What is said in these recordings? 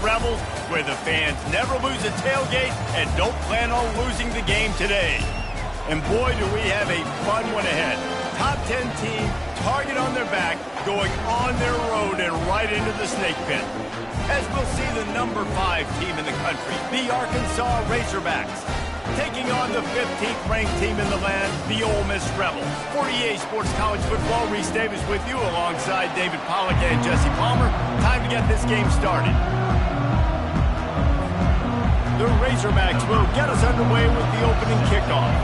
Rebels, where the fans never lose a tailgate and don't plan on losing the game today. And boy, do we have a fun one ahead. Top 10 team, target on their back, going on their road and right into the snake pit. As we'll see the number 5 team in the country, the Arkansas Razorbacks, taking on the 15th ranked team in the land, the Ole Miss Rebels. For EA Sports College Football, Reese Davis with you alongside David Pollack and Jesse Palmer. Time to get this game started. The Razorbacks will get us underway with the opening kickoff.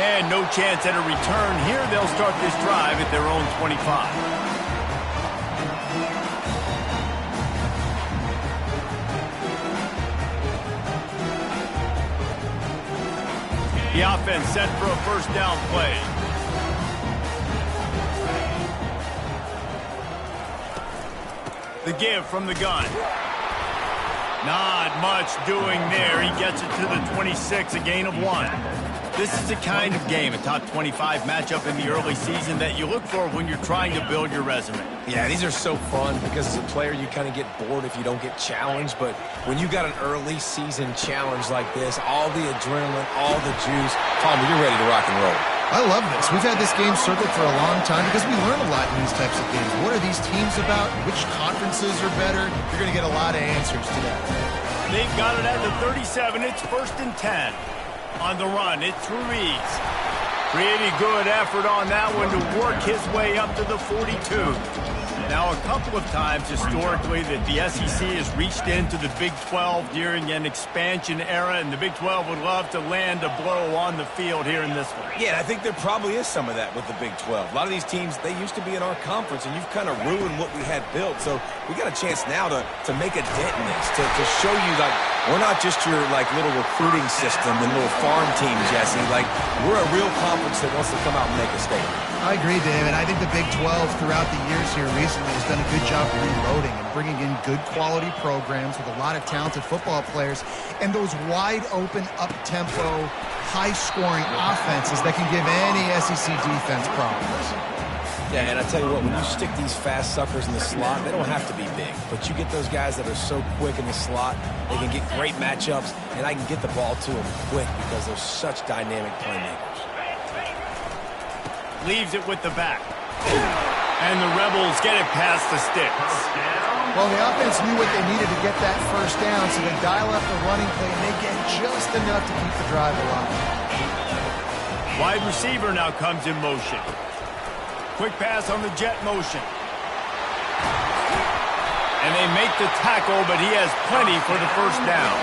And no chance at a return here. They'll start this drive at their own 25. The offense set for a first down play. The give from the gun. Not much doing there. He gets it to the 26, a gain of 1. This is the kind of game, a top 25 matchup in the early season, that you look for when you're trying to build your resume. Yeah, these are so fun because as a player, you kind of get bored if you don't get challenged. But when you got an early season challenge like this, all the adrenaline, all the juice, Palmer, you're ready to rock and roll. I love this. We've had this game circled for a long time because we learn a lot in these types of games. What are these teams about? Which conferences are better? You're going to get a lot of answers today. They've got it at the 37. It's 1st and 10. On the run, it's Ruiz. Pretty good effort on that one to work his way up to the 42. Now, a couple of times historically that the SEC has reached into the Big 12 during an expansion era, and the Big 12 would love to land a blow on the field here in this one. Yeah, I think there probably is some of that with the Big 12. A lot of these teams, they used to be in our conference, and you've kind of ruined what we had built. So we got a chance now to make a dent in this, to show you, like, we're not just your, like, little recruiting system and little farm team, Jesse. Like, we're a real conference that wants to come out and make a statement. I agree, David. I think the Big 12 throughout the years here recently has done a good job reloading and bringing in good quality programs with a lot of talented football players and those wide open, up-tempo, high-scoring offenses that can give any SEC defense problems. Yeah, and I tell you what, when you stick these fast suckers in the slot, they don't have to be big. But you get those guys that are so quick in the slot, they can get great matchups, and I can get the ball to them quick because they're such dynamic playmakers. Leaves it with the back. And the Rebels get it past the sticks. Well, the offense knew what they needed to get that first down, so they dial up the running play, and they get just enough to keep the drive alive. Wide receiver now comes in motion. Quick pass on the jet motion. And they make the tackle, but he has plenty for the first down.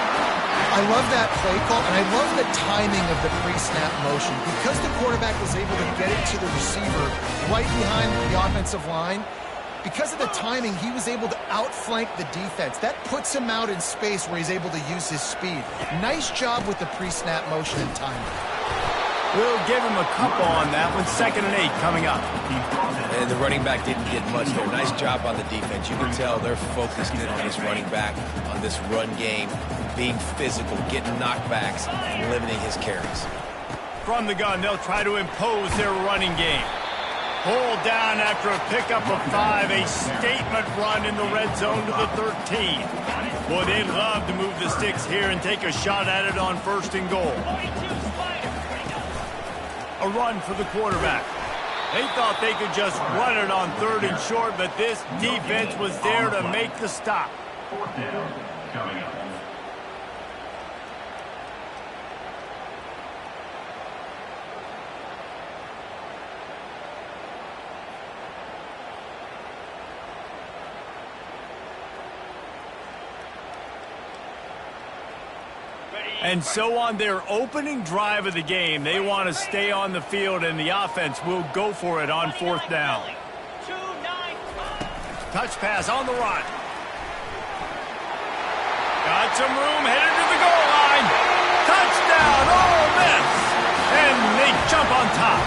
I love that play call, and I love the timing of the pre-snap motion. Because the quarterback was able to get it to the receiver right behind the offensive line, because of the timing, he was able to outflank the defense. That puts him out in space where he's able to use his speed. Nice job with the pre-snap motion and timing. We'll give him a couple on that one. 2nd and 8 coming up. And the running back didn't get much there. Nice job on the defense. You can tell they're focused in on this running back, on this run game, being physical, getting knockbacks, and limiting his carries. From the gun, they'll try to impose their running game. Pulled down after a pickup of 5, a statement run in the red zone to the 13. Boy, they'd love to move the sticks here and take a shot at it on 1st and goal. A run for the quarterback. They thought they could just run it on 3rd and short, but this defense was there to make the stop. 4th down coming up. And so on their opening drive of the game, they want to stay on the field, and the offense will go for it on 4th down. Touch pass on the run. Got some room, headed to the goal line. Touchdown, Ole Miss! And they jump on top.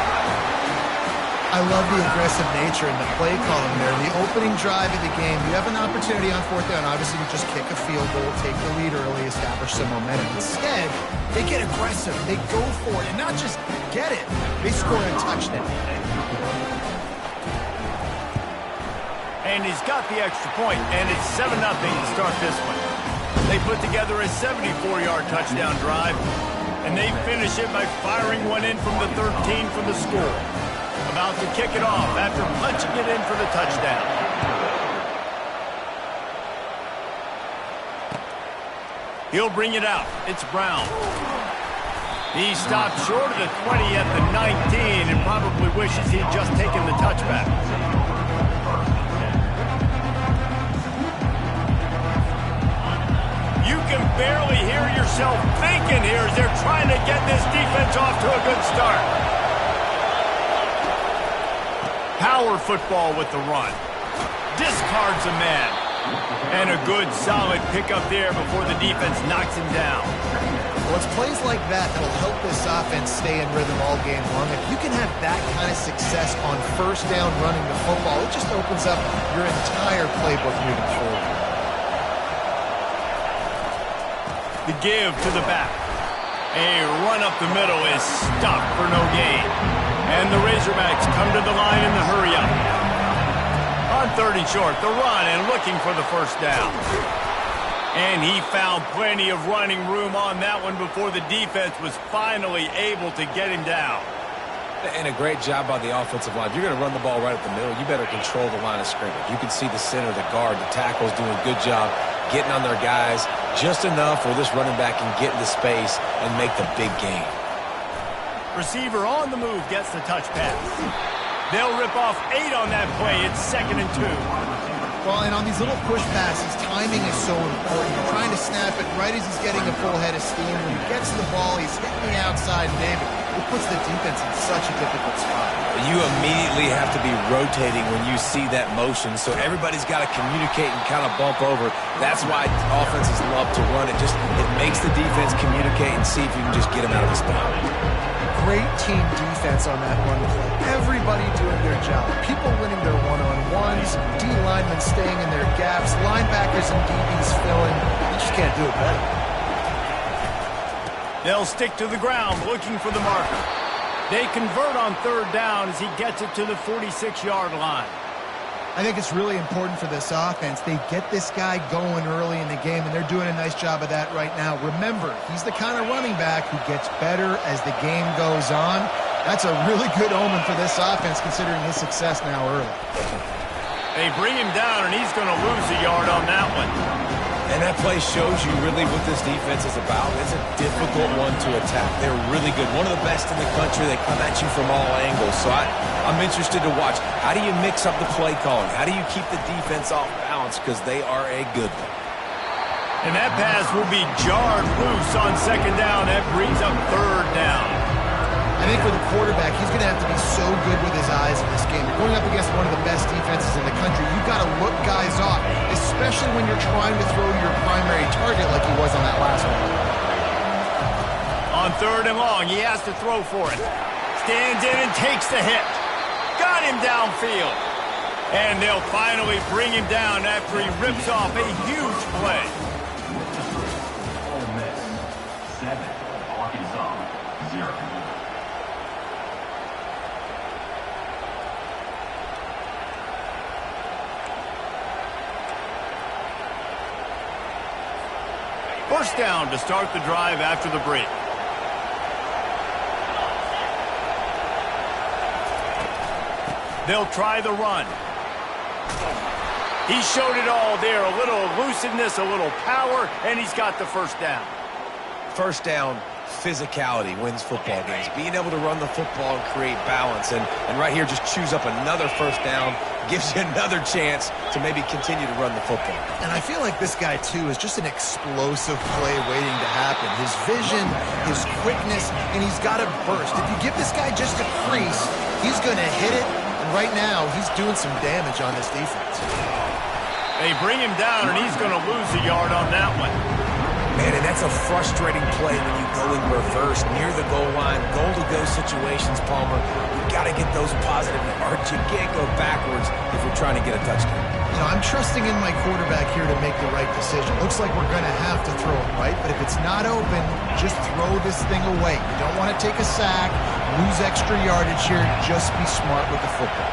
I love the aggressive nature and the play calling there. The opening drive of the game, you have an opportunity on fourth down. Obviously, you just kick a field goal, take the lead early, establish some momentum. Instead, they get aggressive. They go for it, and not just get it. They score a touchdown. And he's got the extra point, and it's 7-0 to start this one. They put together a 74-yard touchdown drive, and they finish it by firing one in from the 13 for the score. About to kick it off after punching it in for the touchdown. He'll bring it out. It's Brown. He stopped short of the 20 at the 19 and probably wishes he'd just taken the touchback. You can barely hear yourself thinking here as they're trying to get this defense off to a good start. Power football with the run. Discards a man. And a good, solid pickup there before the defense knocks him down. Well, it's plays like that that'll help this offense stay in rhythm all game long. If you can have that kind of success on first down running the football, it just opens up your entire playbook moving forward. The give to the back. A run up the middle is stopped for no gain. And the Razorbacks come to the line in the hurry-up. On 30 short, the run and looking for the first down. And he found plenty of running room on that one before the defense was finally able to get him down. And a great job by the offensive line. If you're going to run the ball right up the middle, you better control the line of scrimmage. You can see the center, the guard, the tackles doing a good job getting on their guys just enough where this running back can get into space and make the big gain. Receiver on the move gets the touch pass. They'll rip off 8 on that play. It's 2nd and 2. Well, and on these little push passes, timing is so important. You're trying to snap it right as he's getting a full head of steam. When he gets the ball, he's hitting the outside, David. It puts the defense in such a difficult spot. You immediately have to be rotating when you see that motion, so everybody's got to communicate and kind of bump over. That's why offenses love to run it. It makes the defense communicate and see if you can just get them out of the spot. Great team defense on that run play. Everybody doing their job. People winning their one-on-ones, D-linemen staying in their gaps, linebackers and DBs filling. You just can't do it better. They'll stick to the ground looking for the marker. They convert on 3rd down as he gets it to the 46-yard line. I think it's really important for this offense. They get this guy going early in the game, and they're doing a nice job of that right now. Remember, he's the kind of running back who gets better as the game goes on. That's a really good omen for this offense, considering his success now early. They bring him down, and he's going to lose a yard on that one. And that play shows you really what this defense is about. It's a difficult one to attack. They're really good. One of the best in the country. They come at you from all angles. So I'm interested to watch. How do you mix up the play calling? How do you keep the defense off balance? Because they are a good one. And that pass will be jarred loose on 2nd down. That brings up 3rd down. I think for the quarterback, he's going to have to be so good with his eyes in this game. You're going up against one of the best defenses in the country. You've got to look guys off, especially when you're trying to throw your primary target like he was on that last one. On 3rd and long, he has to throw for it. Stands in and takes the hit. Got him downfield. And they'll finally bring him down after he rips off a huge play. Ole Miss 7, Arkansas 0. First down to start the drive after the break. They'll try the run. He showed it all there. A little elusiveness, a little power, and he's got the first down. First down, physicality wins football games. Being able to run the football and create balance. And right here, just choose up another first down. Gives you another chance to maybe continue to run the football. And I feel like this guy, too, is just an explosive play waiting to happen. His vision, his quickness, and he's got a burst. If you give this guy just a crease, he's going to hit it. And right now, he's doing some damage on this defense. They bring him down, and he's going to lose a yard on that one. Man, and that's a frustrating play when you go in reverse near the goal line, goal-to-go situations, Palmer. You've got to to get those positive yards. You can't go backwards if you're trying to get a touchdown. You know, I'm trusting in my quarterback here to make the right decision. Looks like we're going to have to throw it, right? But if it's not open, just throw this thing away. You don't want to take a sack, lose extra yardage here. Just be smart with the football.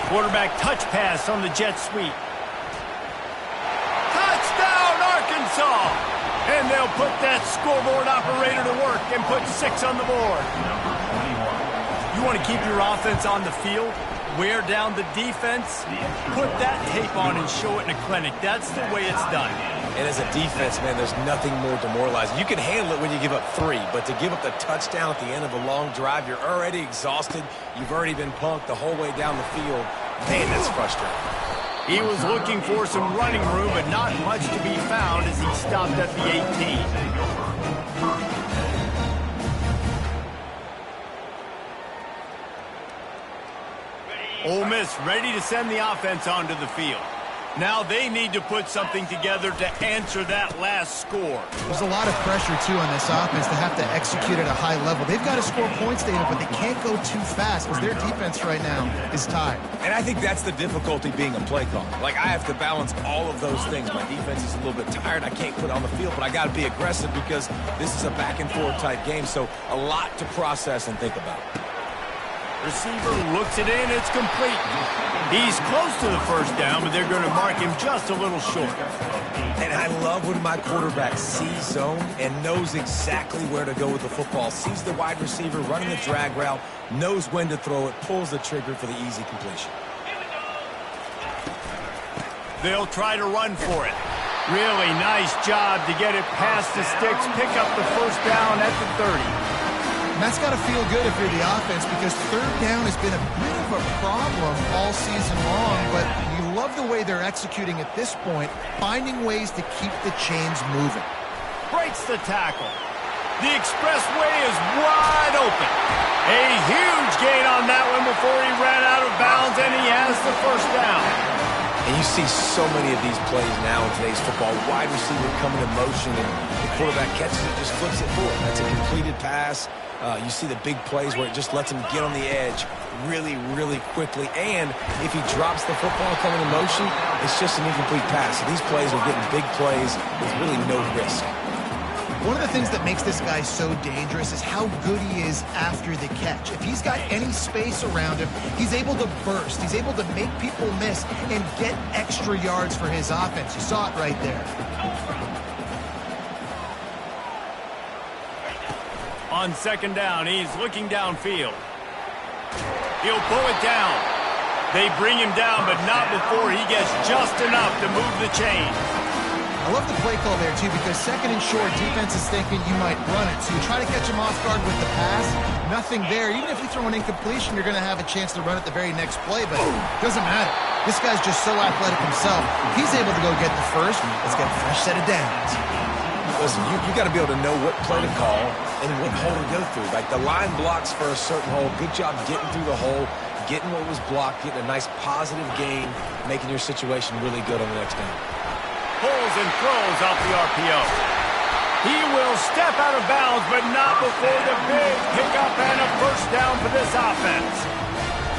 Quarterback touch pass on the jet sweep. Touchdown, Arkansas! And they'll put that scoreboard operator to work and put 6 on the board. You want to keep your offense on the field? Wear down the defense? Put that tape on and show it in a clinic. That's the way it's done. And as a defense, man, there's nothing more demoralizing. You can handle it when you give up 3, but to give up the touchdown at the end of a long drive, you're already exhausted. You've already been punked the whole way down the field. Man, that's frustrating. He was looking for some running room, but not much to be found as he stopped at the 18. Ole Miss ready to send the offense onto the field. Now they need to put something together to answer that last score. There's a lot of pressure, too, on this offense to have to execute at a high level. They've got to score points, David, but they can't go too fast because their defense right now is tired. And I think that's the difficulty being a play caller. Like, I have to balance all of those things. My defense is a little bit tired. I can't put it on the field, but I got to be aggressive because this is a back-and-forth type game, so a lot to process and think about. Receiver looks it in. It's complete. He's close to the first down, but they're going to mark him just a little short. And I love when my quarterback sees zone and knows exactly where to go with the football. Sees the wide receiver running the drag route, knows when to throw it, pulls the trigger for the easy completion. They'll try to run for it. Really nice job to get it past the sticks, pick up the first down at the 30. And that's got to feel good if you're the offense because third down has been a bit of a problem all season long, but you love the way they're executing at this point, finding ways to keep the chains moving. Breaks the tackle. The expressway is wide open. A huge gain on that one before he ran out of bounds, and he has the first down. And you see so many of these plays now in today's football. Wide receiver coming in motion, and the quarterback catches it, just flips it forward. That's a completed pass. You see the big plays where it just lets him get on the edge really, really quickly. And if he drops the football coming in motion, it's just an incomplete pass. So these plays are getting big plays with really no risk. One of the things that makes this guy so dangerous is how good he is after the catch. If he's got any space around him, he's able to burst. He's able to make people miss and get extra yards for his offense. You saw it right there. On second down, he's looking downfield. He'll pull it down. They bring him down, but not before he gets just enough to move the chain. I love the play call there, too, because second and short, defense is thinking you might run it. So you try to catch him off guard with the pass. Nothing there. Even if you throw an incompletion, you're going to have a chance to run it the very next play, but it doesn't matter. This guy's just so athletic himself. He's able to go get the first. Let's get a fresh set of downs. Listen, you got to be able to know what play to call and what hole to go through. Like the line blocks for a certain hole. Good job getting through the hole, getting what was blocked, getting a nice positive gain, making your situation really good on the next down. Pulls and throws off the RPO. He will step out of bounds, but not before the big pickup and a first down for this offense.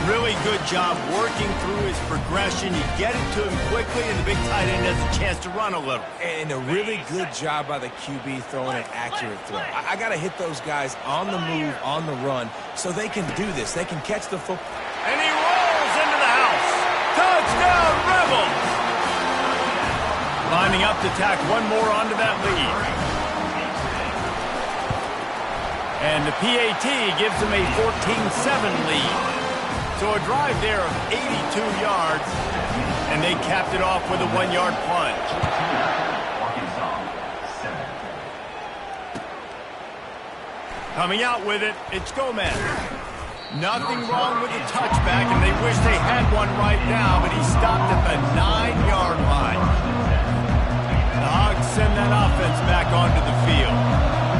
Really good job working through his progression. You get it to him quickly, and the big tight end has a chance to run a little. And a really good job by the QB throwing an accurate throw. I got to hit those guys on the move, on the run, so they can do this. They can catch the football. And he rolls into the house. Touchdown, Rebels! Lining up to tack one more onto that lead. And the PAT gives them a 14-7 lead. So a drive there of 82 yards, and they capped it off with a 1-yard plunge. Coming out with it, it's Gomez. Nothing wrong with the touchback, and they wish they had one right now, but he stopped at the 9-yard line. The Hogs send that offense back onto the field.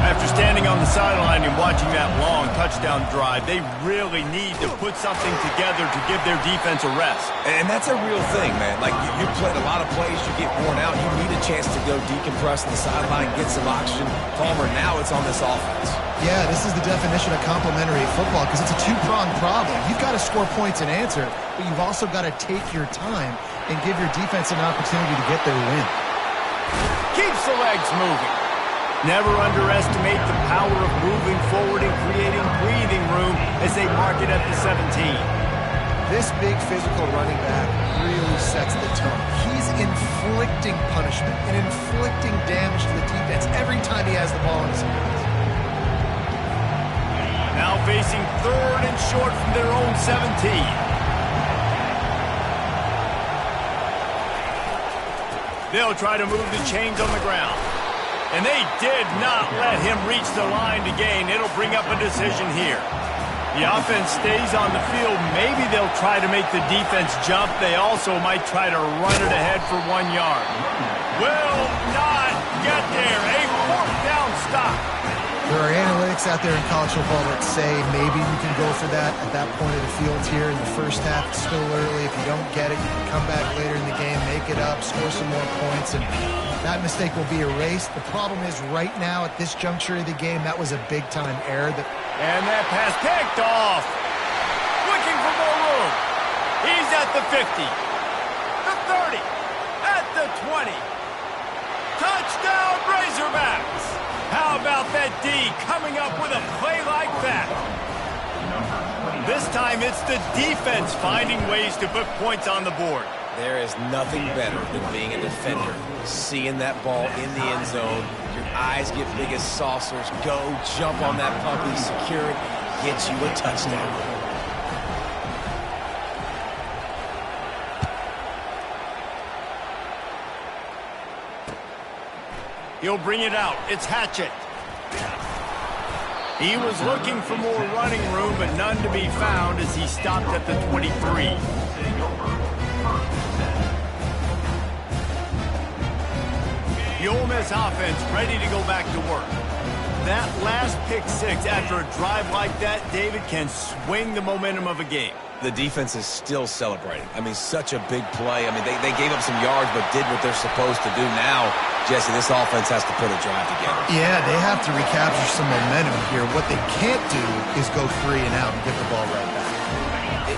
After standing on the sideline and watching that long touchdown drive, they really need to put something together to give their defense a rest. And that's a real thing, man. Like, you played a lot of plays, you get worn out, you need a chance to go decompress on the sideline, get some oxygen. Palmer, now it's on this offense. Yeah, this is the definition of complementary football because it's a two-pronged problem. You've got to score points and answer, but you've also got to take your time and give your defense an opportunity to get their win. Keeps the legs moving. Never underestimate the power of moving forward and creating breathing room as they mark it at the 17. This big physical running back really sets the tone. He's inflicting punishment and inflicting damage to the defense every time he has the ball in his hands. Now facing 3rd and short from their own 17. They'll try to move the chains on the ground. And they did not let him reach the line to gain. It'll bring up a decision here. The offense stays on the field. Maybe they'll try to make the defense jump. They also might try to run it ahead for 1 yard. Will not get there. A 4th down stop. There are analytics out there in college football that say maybe you can go for that at that point of the field here in the first half. It's still early. If you don't get it, you can come back later in the game, make it up, score some more points, and that mistake will be erased. The problem is right now at this juncture of the game, that was a big-time error. And that pass picked off. Looking for more room. He's at the 50, the 30, at the 20. Touchdown Razorbacks. How about that D coming up with a play like that? This time it's the defense finding ways to put points on the board. There is nothing better than being a defender. Seeing that ball in the end zone, your eyes get big as saucers. Go, jump on that puppy, secure it, get you a touchdown. He'll bring it out. It's Hatchett. He was looking for more running room, but none to be found as he stopped at the 23. The Ole Miss offense ready to go back to work. That last pick six after a drive like that, David, can swing the momentum of a game. The defense is still celebrating. I mean, such a big play. I mean, they gave up some yards but did what they're supposed to do. Now, Jesse, this offense has to put a drive together. Yeah, they have to recapture some momentum here. What they can't do is go 3 and out and get the ball right back.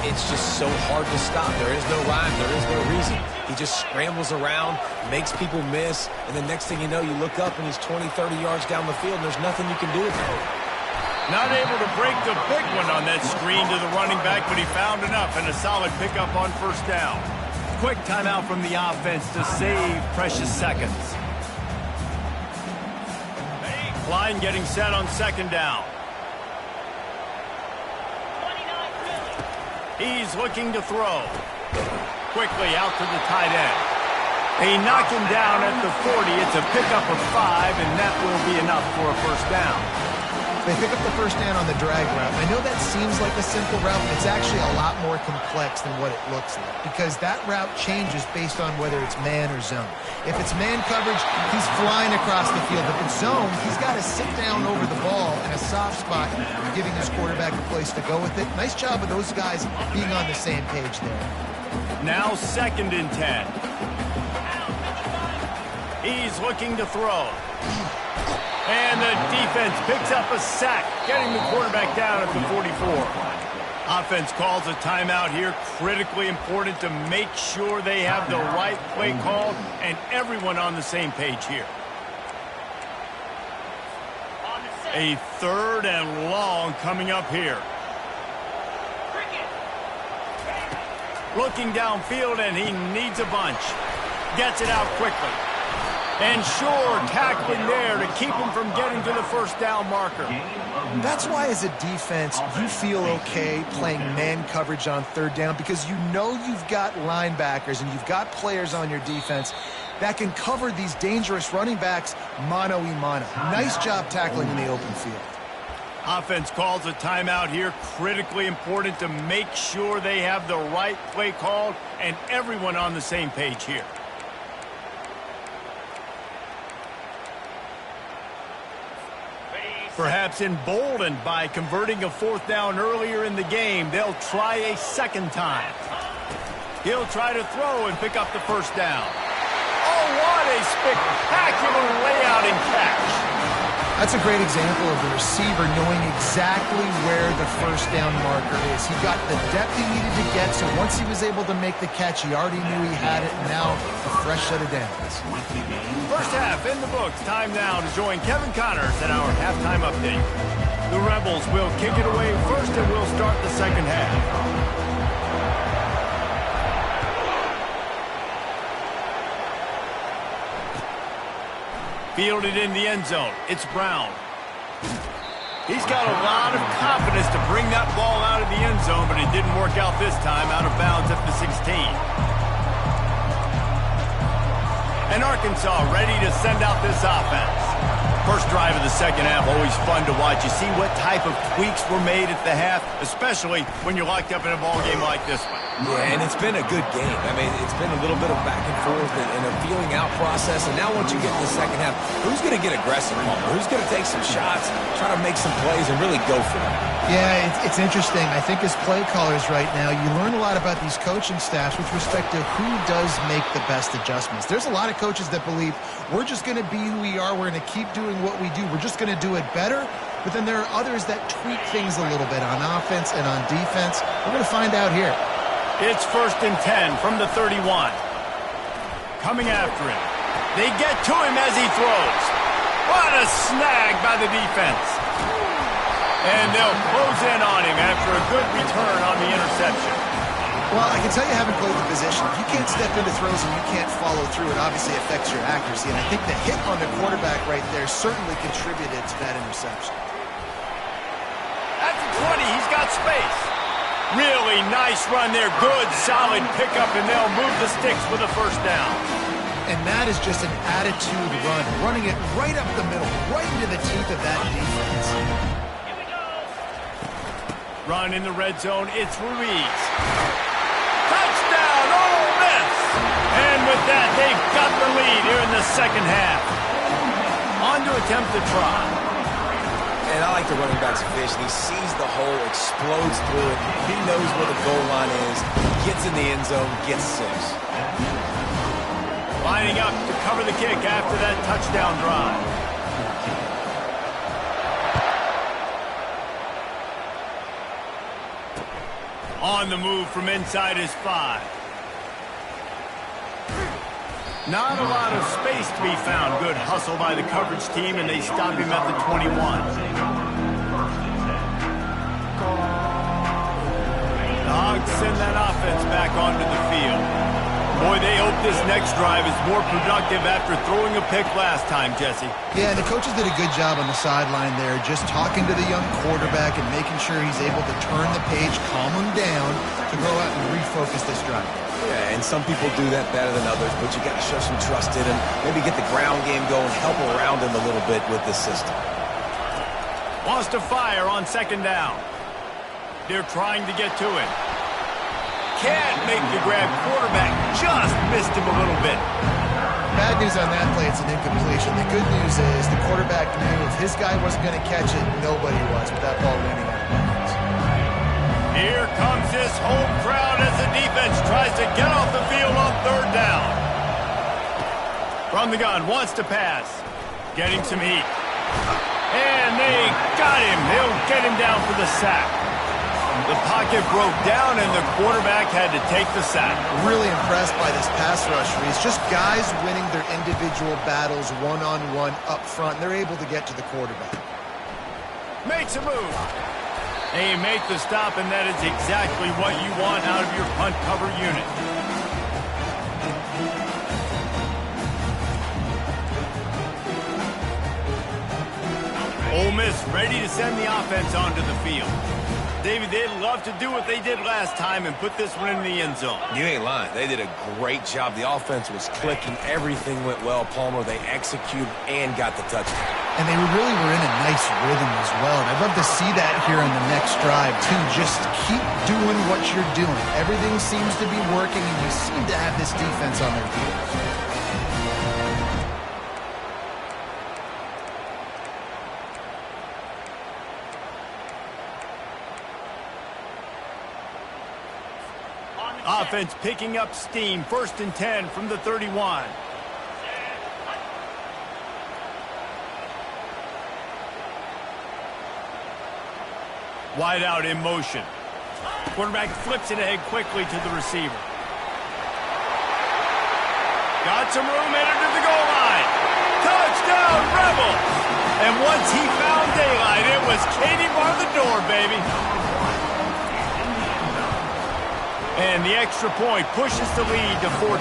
It's just so hard to stop. There is no rhyme. There is no reason. He just scrambles around, makes people miss, and the next thing you know, you look up and he's 20, 30 yards down the field, and there's nothing you can do with it. Not able to break the big one on that screen to the running back, but he found enough and a solid pickup on 1st down. Quick timeout from the offense to save precious seconds. Line getting set on 2nd down. He's looking to throw. Quickly out to the tight end. They knock him down at the 40. It's a pickup of 5, and that will be enough for a 1st down. They pick up the 1st down on the drag route. I know that seems like a simple route, but it's actually a lot more complex than what it looks like because that route changes based on whether it's man or zone. If it's man coverage, he's flying across the field. If it's zone, he's got to sit down over the ball in a soft spot, giving his quarterback a place to go with it. Nice job of those guys being on the same page there. Now 2nd and 10. He's looking to throw. And the defense picks up a sack, getting the quarterback down at the 44. Offense calls a timeout here. Critically important to make sure they have the right play called and everyone on the same page here. A 3rd and long coming up here. Looking downfield, and he needs a bunch. Gets it out quickly. And sure, tackling there to keep him from getting to the 1st down marker. That's why as a defense, you feel okay playing man coverage on 3rd down because you know you've got linebackers and you've got players on your defense that can cover these dangerous running backs mano-a-mano. Nice job tackling in the open field. Offense calls a timeout here. Critically important to make sure they have the right play called and everyone on the same page here. Perhaps emboldened by converting a fourth down earlier in the game, they'll try a second time. He'll try to throw and pick up the first down. Oh, what a spectacular layout and catch. That's a great example of the receiver knowing exactly where the first down marker is. He got the depth he needed to get, so once he was able to make the catch, he already knew he had it, and now a fresh set of downs. First half in the books. Time now to join Kevin Connors in our halftime update. The Rebels will kick it away first, and we'll start the second half. Fielded in the end zone. It's Brown. He's got a lot of confidence to bring that ball out of the end zone, but it didn't work out this time, out of bounds at the 16. And Arkansas ready to send out this offense. First drive of the second half, always fun to watch. You see what type of tweaks were made at the half, especially when you're locked up in a ball game like this one. Yeah, and it's been a good game. I mean, it's been a little bit of back and forth and a feeling out process. And now once you get in the second half, who's going to get aggressive, Palmer? Who's going to take some shots, try to make some plays, and really go for it? Yeah, it's interesting. I think as play callers right now, you learn a lot about these coaching staffs with respect to who does make the best adjustments. There's a lot of coaches that believe we're just going to be who we are. We're going to keep doing what we do. We're just going to do it better. But then there are others that tweak things a little bit on offense and on defense. We're going to find out here. It's 1st and 10 from the 31. Coming after him. They get to him as he throws. What a snag by the defense. And they'll close in on him after a good return on the interception. Well, I can tell you haven't played the position. If you can't step into throws and you can't follow through, it obviously affects your accuracy. And I think the hit on the quarterback right there certainly contributed to that interception. At the 20, he's got space. Really nice run there. Good, solid pickup, and they'll move the sticks with a first down. And that is just an attitude run, running it right up the middle, right into the teeth of that defense. Run in the red zone, it's Ruiz. Touchdown, Ole Miss! And with that, they've got the lead here in the second half. On to attempt the try. And I like the running back's vision. He sees the hole, explodes through it. He knows where the goal line is, gets in the end zone, gets 6. Lining up to cover the kick after that touchdown drive. On the move from inside his 5. Not a lot of space to be found. Good hustle by the coverage team, and they stop him at the 21. The Hogs send that offense back onto the field. Boy, they hope this next drive is more productive after throwing a pick last time, Jesse. Yeah, the coaches did a good job on the sideline there, just talking to the young quarterback and making sure he's able to turn the page, calm him down, to go out and refocus this drive. Yeah, and some people do that better than others, but you got to show some trust in him, maybe get the ground game going, help around him a little bit with this system. Wants to fire on second down. They're trying to get to him. Can't make the grab. Quarterback just missed him a little bit. Bad news on that play, it's an incompletion. The good news is the quarterback knew if his guy wasn't going to catch it, nobody was with that ball landing out of bounds. Here comes this home crowd as the defense tries to get off the field on third down. From the gun, wants to pass. Getting some heat. And they got him. They'll get him down for the sack. The pocket broke down, and the quarterback had to take the sack. Really impressed by this pass rush, Reese. Just guys winning their individual battles one-on-one up front. They're able to get to the quarterback. Makes a move. They make the stop, and that is exactly what you want out of your punt cover unit. Ole Miss ready to send the offense onto the field. David, they'd love to do what they did last time and put this one in the end zone. You ain't lying. They did a great job. The offense was clicking. Everything went well. Palmer, they executed and got the touchdown. And they really were in a nice rhythm as well. And I'd love to see that here on the next drive, too. Just keep doing what you're doing. Everything seems to be working, and you seem to have this defense on their heels. Offense picking up steam. 1st and 10 from the 31. Wide out in motion. Quarterback flips it ahead quickly to the receiver. Got some room, entered to the goal line. Touchdown, Rebels! And once he found daylight, it was Katie bar the door, baby. And the extra point pushes the lead to 14.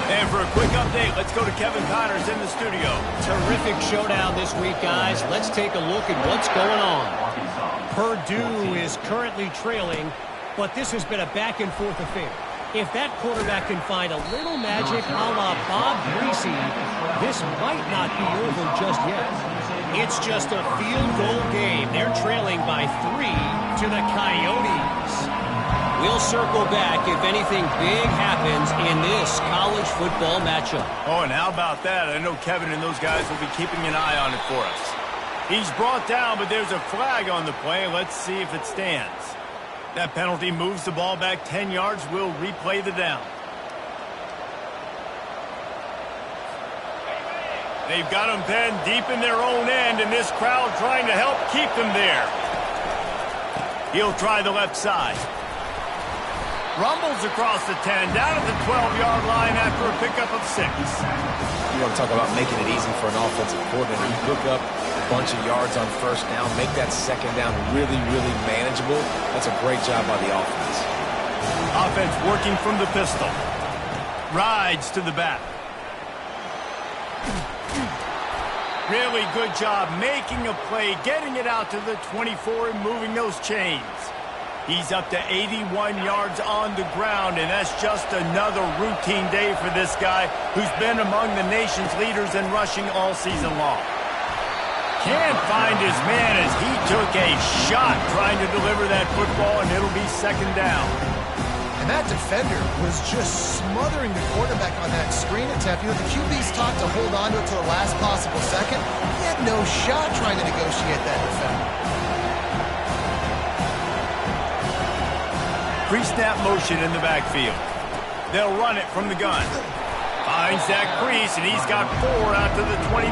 And for a quick update, let's go to Kevin Connors in the studio. Terrific showdown this week, guys. Let's take a look at what's going on. Purdue is currently trailing, but this has been a back-and-forth affair. If that quarterback can find a little magic a la Bob Greasy, this might not be over just yet. It's just a field goal game. They're trailing by 3 to the Coyotes. We'll circle back if anything big happens in this college football matchup. Oh, and how about that? I know Kevin and those guys will be keeping an eye on it for us. He's brought down, but there's a flag on the play. Let's see if it stands. That penalty moves the ball back 10 yards. We'll replay the down. They've got them penned deep in their own end, and this crowd trying to help keep them there. He'll try the left side. Rumbles across the 10, down at the 12-yard line after a pickup of 6. You want to talk about making it easy for an offensive coordinator. You pick up a bunch of yards on 1st down, make that 2nd down really, really manageable. That's a great job by the offense. Offense working from the pistol. Rides to the back. Really good job making a play, getting it out to the 24 and moving those chains. He's up to 81 yards on the ground, and that's just another routine day for this guy who's been among the nation's leaders in rushing all season long. Can't find his man as he took a shot trying to deliver that football, and it'll be 2nd down. And that defender was just smothering the quarterback on that screen attempt. You know, the QB's taught to hold on to it to the last possible second. He had no shot trying to negotiate that defender. Pre-snap motion in the backfield. They'll run it from the gun. Finds that crease, and he's got 4 out to the 29.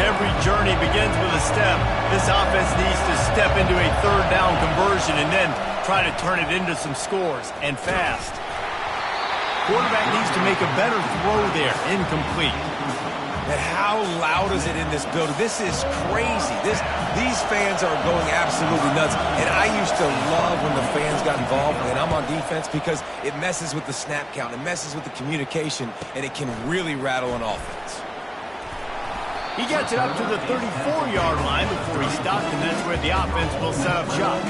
Every journey begins with a step. This offense needs to step into a 3rd down conversion and then try to turn it into some scores, and fast. Quarterback needs to make a better throw there. Incomplete. And how loud is it in this building? This is crazy. These fans are going absolutely nuts. And I used to love when the fans got involved when I'm on defense because it messes with the snap count. It messes with the communication, and it can really rattle an offense. He gets it up to the 34-yard line before he stopped, and that's where the offense will set up shop.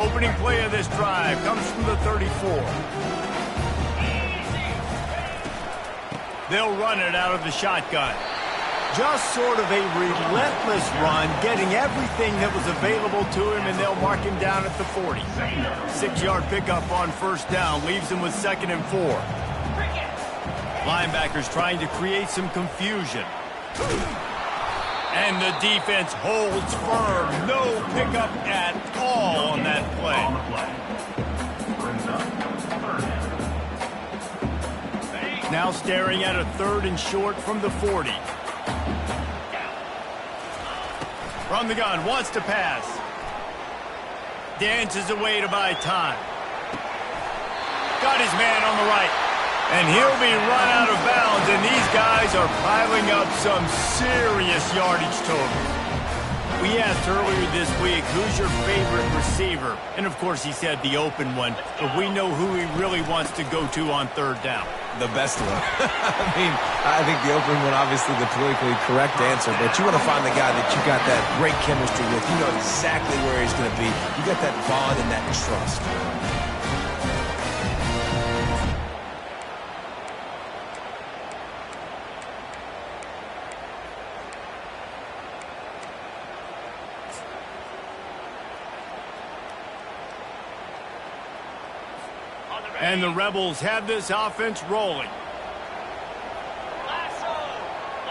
Opening play of this drive comes from the 34. They'll run it out of the shotgun. Just sort of a relentless run, getting everything that was available to him, and they'll mark him down at the 40. 6-yard pickup on 1st down, leaves him with 2nd and 4. Linebackers trying to create some confusion. And the defense holds firm. No pickup at all on that play. Now staring at a 3rd and short from the 40. From the gun, wants to pass. Dances away to buy time. Got his man on the right. And he'll be run out of bounds, and these guys are piling up some serious yardage totals. We asked earlier this week, who's your favorite receiver? And, of course, he said the open one, but we know who he really wants to go to on 3rd down. The best one. I think the open one, obviously the politically correct answer, but you want to find the guy that you got that great chemistry with. You know exactly where he's going to be. You got that bond and that trust. And the Rebels have this offense rolling.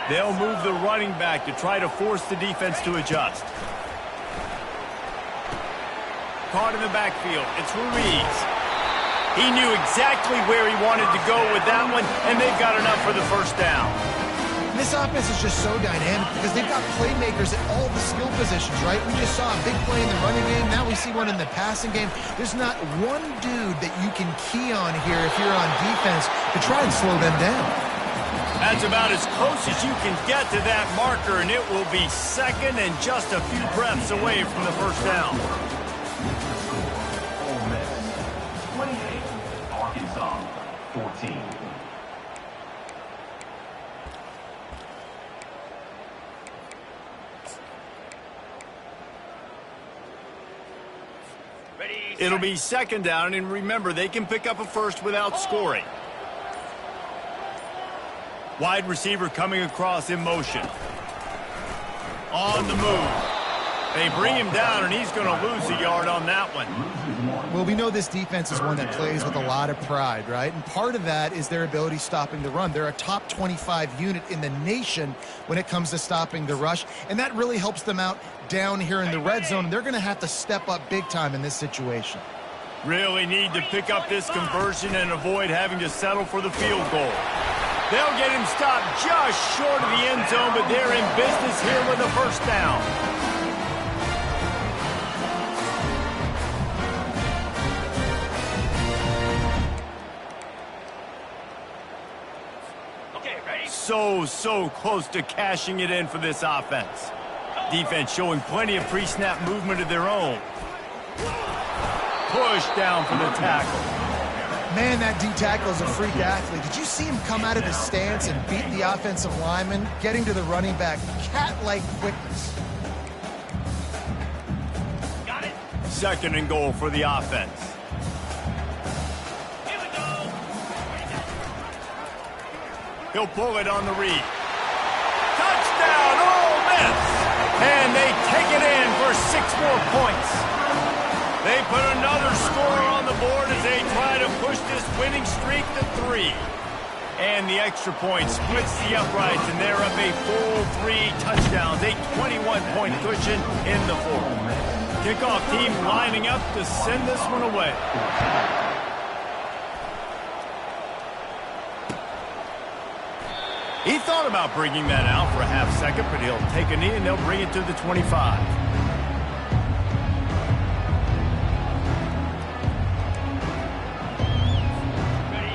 They'll move the running back to try to force the defense to adjust. Caught in the backfield. It's Ruiz. He knew exactly where he wanted to go with that one, and they've got enough for the first down. This offense is just so dynamic because they've got playmakers at all the skill positions, right? We just saw a big play in the running game. Now we see one in the passing game. There's not one dude that you can key on here if you're on defense to try and slow them down. That's about as close as you can get to that marker, and it will be second and just a few breaths away from the first down. Ole Miss 28, Arkansas 14. It'll be second down, and remember, they can pick up a first without scoring. Wide receiver coming across in motion. On the move. They bring him down, and he's going to lose a yard on that one. Well, we know this defense is one that plays with a lot of pride, right? And part of that is their ability stopping the run. They're a top 25 unit in the nation when it comes to stopping the rush, and that really helps them out down here in the red zone. They're going to have to step up big time in this situation. Really need to pick up this conversion and avoid having to settle for the field goal. They'll get him stopped just short of the end zone, but they're in business here with a first down. So close to cashing it in for this offense. Defense showing plenty of pre-snap movement of their own. Push down for the tackle. Man, that D-tackle is a freak athlete. Did you see him come out of his stance and beat the offensive lineman, getting to the running back? Cat-like quickness. Got it. Second and goal for the offense. He'll pull it on the read. Touchdown, Ole Miss! And they take it in for 6 more points. They put another score on the board as they try to push this winning streak to 3. And the extra point splits the uprights, and they're up a full 3 touchdowns, a 21-point cushion in the fourth. Kickoff team lining up to send this one away. He thought about bringing that out for a half second, but he'll take a knee and they'll bring it to the 25.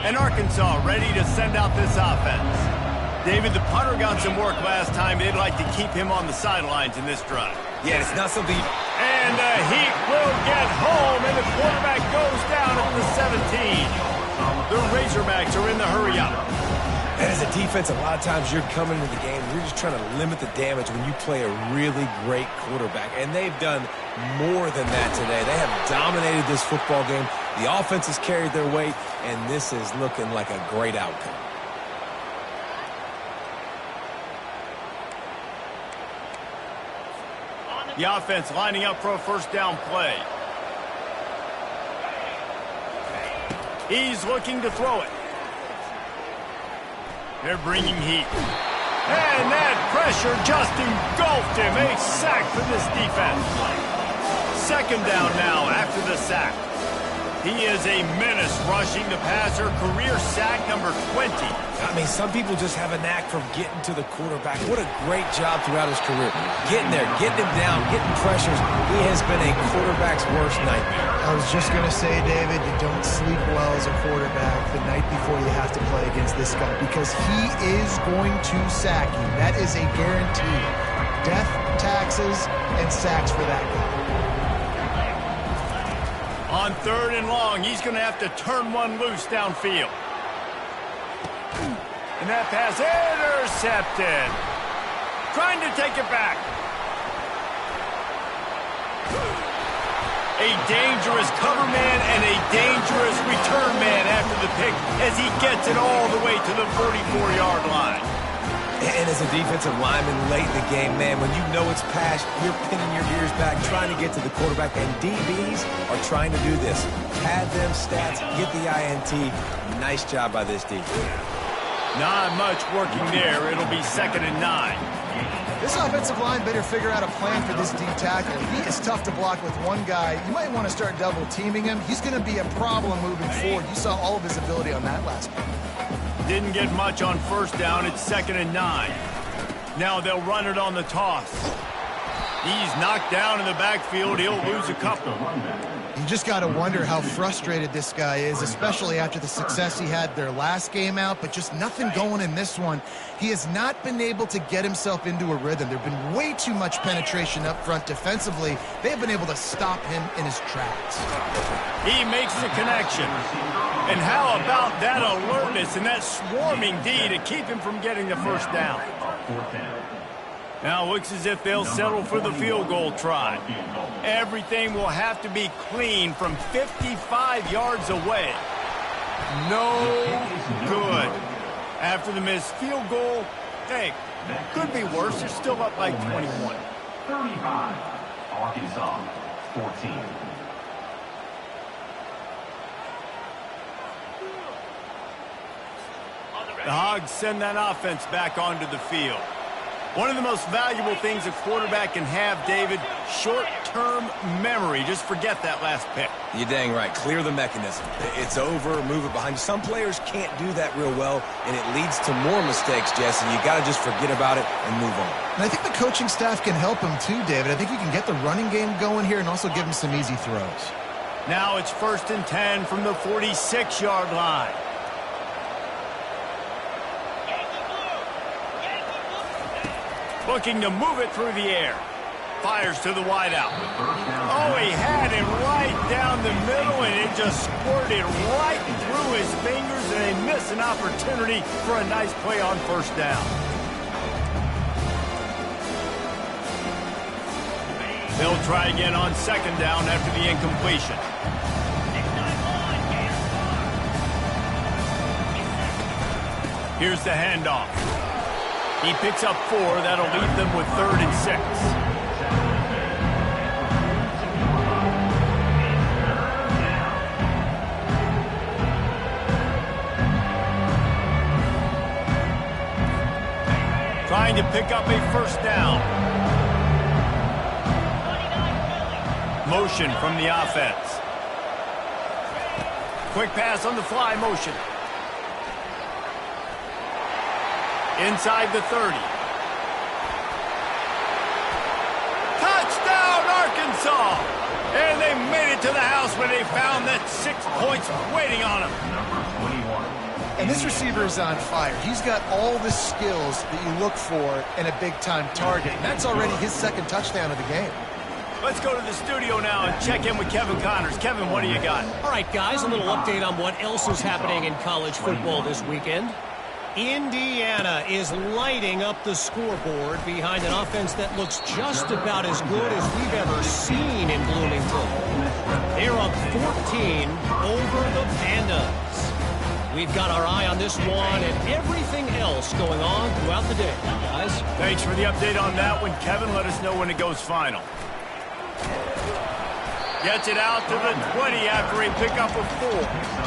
And Arkansas ready to send out this offense. David, the punter got some work last time. They'd like to keep him on the sidelines in this drive. Yeah, it's not something... And the Heat will get home, and the quarterback goes down at the 17. The Razorbacks are in the hurry-up. And as a defense, a lot of times you're coming into the game, you're just trying to limit the damage when you play a really great quarterback. And they've done more than that today. They have dominated this football game. The offense has carried their weight, and this is looking like a great outcome. The offense lining up for a first down play. He's looking to throw it. They're bringing heat. And that pressure just engulfed him. A sack for this defense. Second down now after the sack. He is a menace rushing the passer. Career sack number 20. I mean, some people just have a knack for getting to the quarterback. What a great job throughout his career. Getting there, getting him down, getting pressures. He has been a quarterback's worst nightmare. I was just going to say, David, you don't sleep well as a quarterback the night before you have to play against this guy because he is going to sack you. That is a guarantee. Death, taxes, and sacks for that guy. On third and long, he's going to have to turn one loose downfield. And that pass intercepted. Trying to take it back. A dangerous cover man and a dangerous return man after the pick as he gets it all the way to the 44-yard line. And as a defensive lineman late in the game, man, when you know it's passed, you're pinning your ears back, trying to get to the quarterback, and DBs are trying to do this. Pad them stats, get the INT. Nice job by this defense. Not much working there. It'll be 2nd and 9. This offensive line better figure out a plan for this D tackle. He is tough to block with one guy. You might want to start double teaming him. He's going to be a problem moving forward. You saw all of his ability on that last play. Didn't get much on 1st down. It's 2nd and 9. Now they'll run it on the toss. He's knocked down in the backfield. He'll lose a couple. You just got to wonder how frustrated this guy is, especially after the success he had their last game out, but just nothing going in this one. He has not been able to get himself into a rhythm. There have been way too much penetration up front defensively. They've been able to stop him in his tracks. He makes the connection. And how about that alertness and that swarming D to keep him from getting the 1st down? Now looks as if they'll settle for the field goal try. Everything will have to be clean from 55 yards away. No good. After the missed field goal, hey, could be worse. They're still up by 21. 35, Arkansas, 14. The Hogs send that offense back onto the field. One of the most valuable things a quarterback can have, David, short-term memory. Just forget that last pick. You're dang right. Clear the mechanism. It's over, move it behind you. Some players can't do that real well, and it leads to more mistakes, Jesse. You got to just forget about it and move on. And I think the coaching staff can help him too, David. I think you can get the running game going here and also give him some easy throws. Now it's 1st and 10 from the 46-yard line. Looking to move it through the air. Fires to the wideout. Oh, he had it right down the middle, and it just squirted right through his fingers, and they missed an opportunity for a nice play on 1st down. They'll try again on 2nd down after the incompletion. Here's the handoff. He picks up 4. That'll leave them with 3rd and 6. Trying to pick up a 1st down. Motion from the offense. Quick pass on the fly motion. Inside the 30. Touchdown, Arkansas! And they made it to the house when they found that 6 points waiting on them. And this receiver is on fire. He's got all the skills that you look for in a big-time target. And that's already his 2nd touchdown of the game. Let's go to the studio now and check in with Kevin Connors. Kevin, what do you got? All right, guys, a little update on what else is happening in college football this weekend. Indiana is lighting up the scoreboard behind an offense that looks just about as good as we've ever seen in Bloomington. They're up 14 over the Pandas. We've got our eye on this one and everything else going on throughout the day, guys. Thanks for the update on that one, Kevin. Let us know when it goes final. Gets it out to the 20 after a pickup of 4.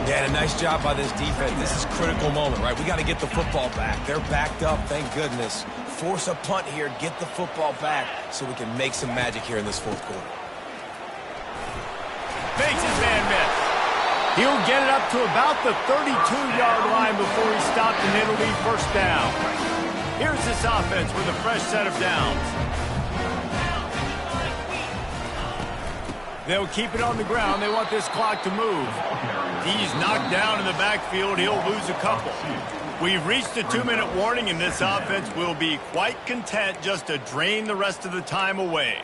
Yeah, a nice job by this defense. This is a critical moment, right? We got to get the football back. They're backed up, thank goodness. Force a punt here, get the football back so we can make some magic here in this 4th quarter. Fakes his man miss. He'll get it up to about the 32-yard line before he's stopped, and it'll be 1st down. Here's this offense with a fresh set of downs. They'll keep it on the ground. They want this clock to move. He's knocked down in the backfield. He'll lose a couple. We've reached a 2-minute warning, and this offense will be quite content just to drain the rest of the time away.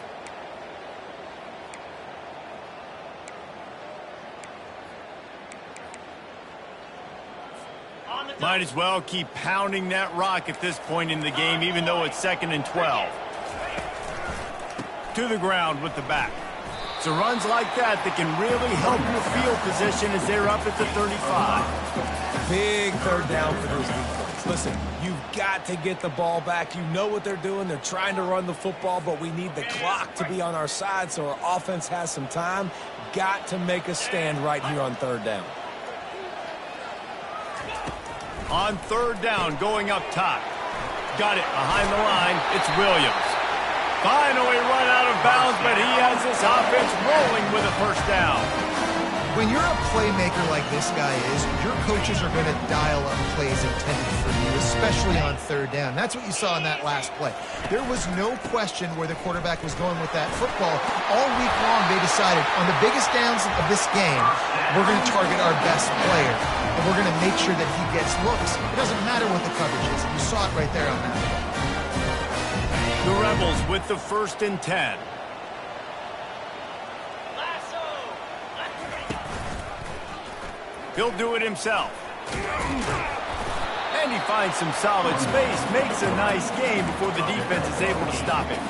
Might as well keep pounding that rock at this point in the game, even though it's 2nd and 12. To the ground with the back. So runs like that can really help your field position as they're up at the 35. Big 3rd down for this defense. defense. Listen, you've got to get the ball back. You know what they're doing. They're trying to run the football, but we need the clock to be on our side so our offense has some time. Got to make a stand right here on third down. On third down, going up top. Got it behind the line. It's Williams. Finally run out of bounds, but he has this offense rolling with a first down. When you're a playmaker like this guy is, your coaches are going to dial up plays intended for you, especially on third down. That's what you saw in that last play. There was no question where the quarterback was going with that football. All week long, they decided on the biggest downs of this game, we're going to target our best player, and we're going to make sure that he gets looks. It doesn't matter what the coverage is. You saw it right there on that play. The Rebels with the 1st and 10. He'll do it himself. And he finds some solid space, makes a nice game before the defense is able to stop him.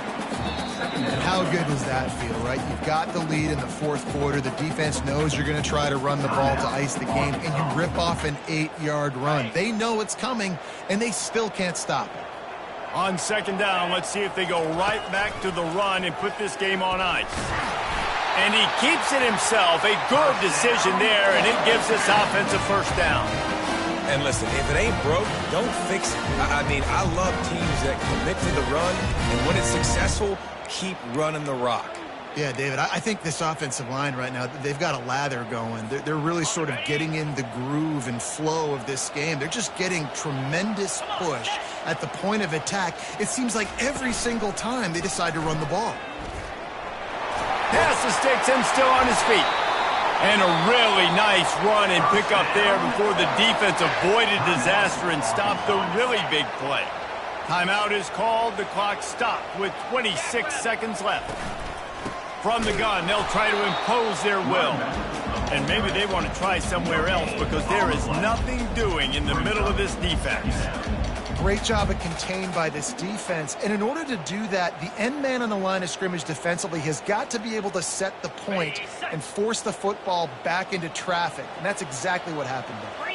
And how good does that feel, right? You've got the lead in the 4th quarter. The defense knows you're going to try to run the ball to ice the game, and you rip off an 8-yard run. They know it's coming, and they still can't stop it. On 2nd down, let's see if they go right back to the run and put this game on ice. And he keeps it himself. A good decision there, and it gives this offense a first down. And listen, if it ain't broke, don't fix it. I mean, I love teams that commit to the run, and when it's successful, keep running the rock. Yeah, David, I think this offensive line right now, they've got a lather going. They're really sort of getting in the groove and flow of this game. They're just getting tremendous push at the point of attack. It seems like every single time they decide to run the ball. Pass the sticks and still on his feet. And a really nice run and pick up there before the defense avoided disaster and stopped the really big play. Timeout is called. The clock stopped with 26 seconds left. From the gun, they'll try to impose their will. And maybe they want to try somewhere else because there is nothing doing in the middle of this defense. Great job of contained by this defense. And in order to do that, the end man on the line of scrimmage defensively has got to be able to set the point and force the football back into traffic. And that's exactly what happened there.